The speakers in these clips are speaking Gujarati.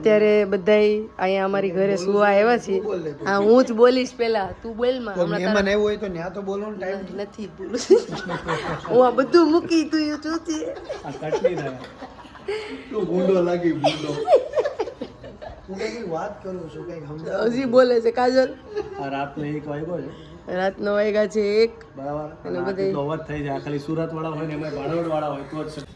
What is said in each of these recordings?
અત્યારે બધાય અહીંયા અમારી ઘરે સુવા આવ્યા છે. હા હું જ બોલીશ પેલા, તું બોલમાં. મહેમાન આવ્યો હોય તો ન્યા તો બોલવાનો ટાઈમ નથી બોલું. હું આ બધું મૂકી તું ચૂચી આ કટલી ના તું ગુંડો લાગી ગુંડો. હું કઈ વાત કરું છું કઈ સમજાવ. હજી બોલે છે કાજલ. આ રાતનો 1 વાગ્યો છે. રાતનો વાગ્યા છે 1 બરાબર. અને બધે અવાજ થઈ જાય. ખાલી સુરત વાળા હોય ને એમાં ભાણવડ વાળા હોય તો જ.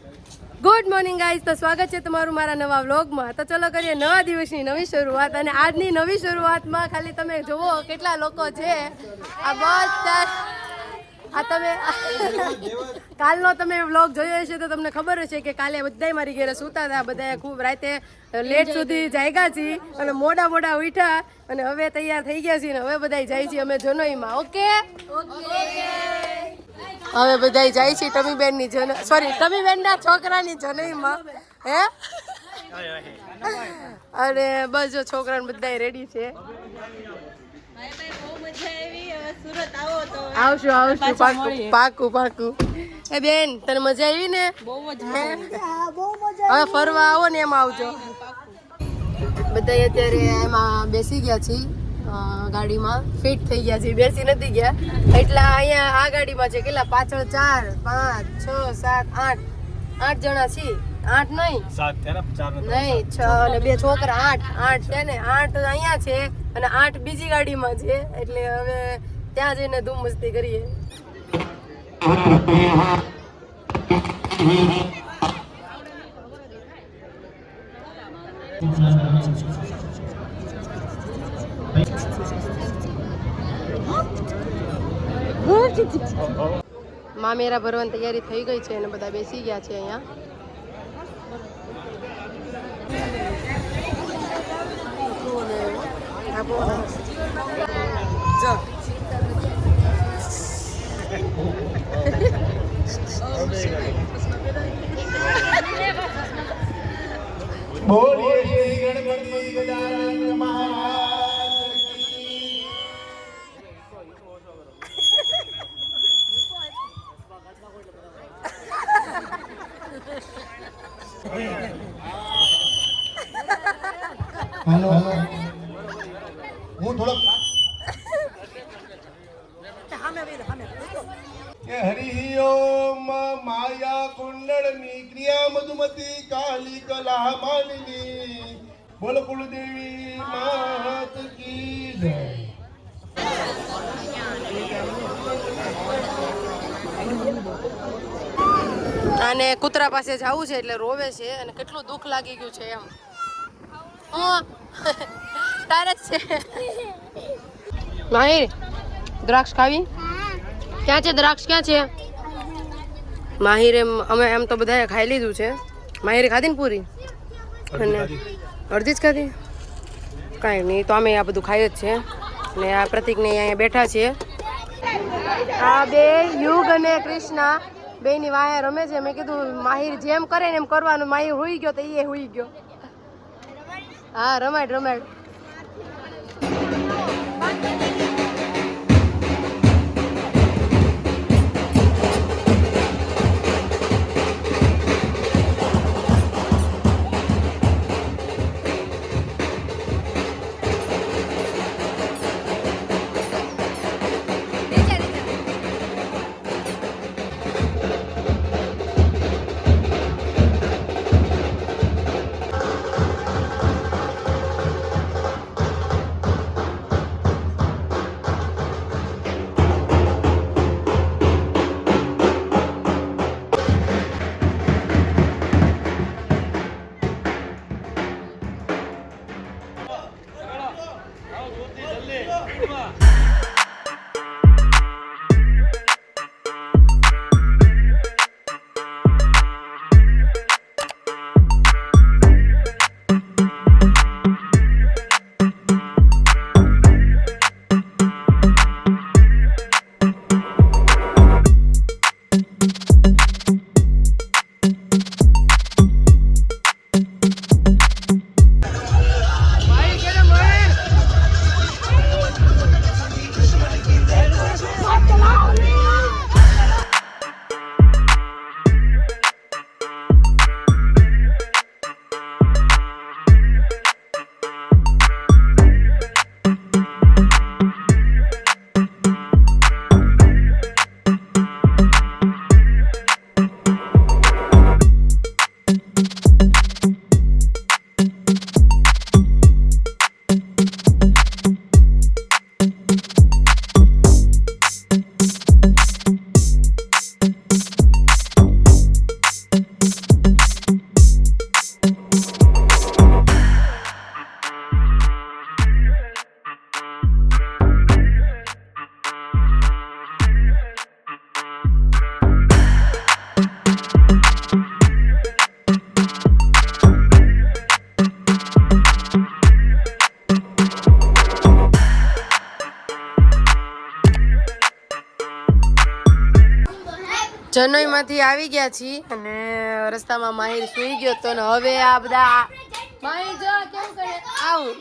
ગુડ મોર્નિંગ ગાઈઝ, તો સ્વાગત છે તમારું મારા નવા વ્લોગમાં. તો ચલો કરીએ નવા દિવસની નવી શરૂઆત. અને આજની નવી શરૂઆતમાં ખાલી તમે જુઓ કેટલા લોકો છે. આ બધા આ તમે કાલનો તમે વ્લોગ જોયો હશે તો તમને ખબર હશે કે કાલે બધાય મારી ઘરે સૂતા હતા. બધાએ ખૂબ રાતે લેટ સુધી જાગ્યા છીએ અને મોડા ઉઠ્યા અને હવે તૈયાર થઈ ગયા છીએ. હવે બધાય જાય છે અમે જનોઈમાં. ઓકે હવે બધાય જાય છે ટમીબેનની ટમીબેનના છોકરાની જનોઈમાં. હે અને બસ જો છોકરાને બધાય રેડી છે. આવશું પાકું. એ બેન તને મજા આવી ને? હવે ફરવા આવો ને એમાં આવજો. બધા અત્યારે એમાં બેસી ગયા છીએ ગાડીમાં, ફિટ થઈ ગયા છે. બેસી નથી ગયા એટલા અહીંયા આ ગાડીમાં છે. કેટલા પાછળ 4 5 6 7 8 જણા છીએ. 8 નહીં 6 અને 2 છોકરા 8 છે ને. 8 અહીંયા છે અને 8 બીજી ગાડીમાં છે. એટલે હવે ત્યાં જઈને ધૂમ મસ્તી કરીએ. મામેરા ભરવાની તૈયારી થઈ ગઈ છે અને બધા બેસી ગયા છે અહીંયા. બોલીએ શ્રી ગણપતિ ગજાનન મહારાજ કી. હેલો હું થોડો કે હરિ ઓમ માયા કુંડળની ક્રિયા મધુમતી કાલી કલા માલિની બોલ કુળદેવી માત કી જય. અને કૂતરા પાસે જવું છે એટલે રોવે છે અને કેટલું દુઃખ લાગી ગયું છે એમ. તારે જ છે માહિર દ્રાક્ષ ખાવી? ક્યાં છે દ્રાક્ષ? ક્યાં છે માહિર? અમે એમ તો બધાએ ખાઈ લીધું છે. માહિરે ખાધી ને પૂરી? અને અડધી જ ખાધી? કાંઈ નહીં, તો અમે આ બધું ખાઈ જ છે. ને આ પ્રતિકને અહીંયા બેઠા છીએ. આ બે યુગ અને કૃષ્ણા બેની વાયા રમે છે. મેં કીધું માહિર જેમ કરે ને એમ કરવાનું. માહિર હુઈ ગયો તો એ હુઈ ગયો. હા રમાડ. જનોઈમાંથી આવી ગયા છીએ અને રસ્તામાં માહિર સુઈ ગયો તો ને હવે આ બધા માહિર જો કેવું કરે આવું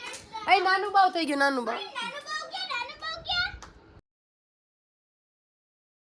એ નાનું બાવ થઈ ગયું નાનું બાવ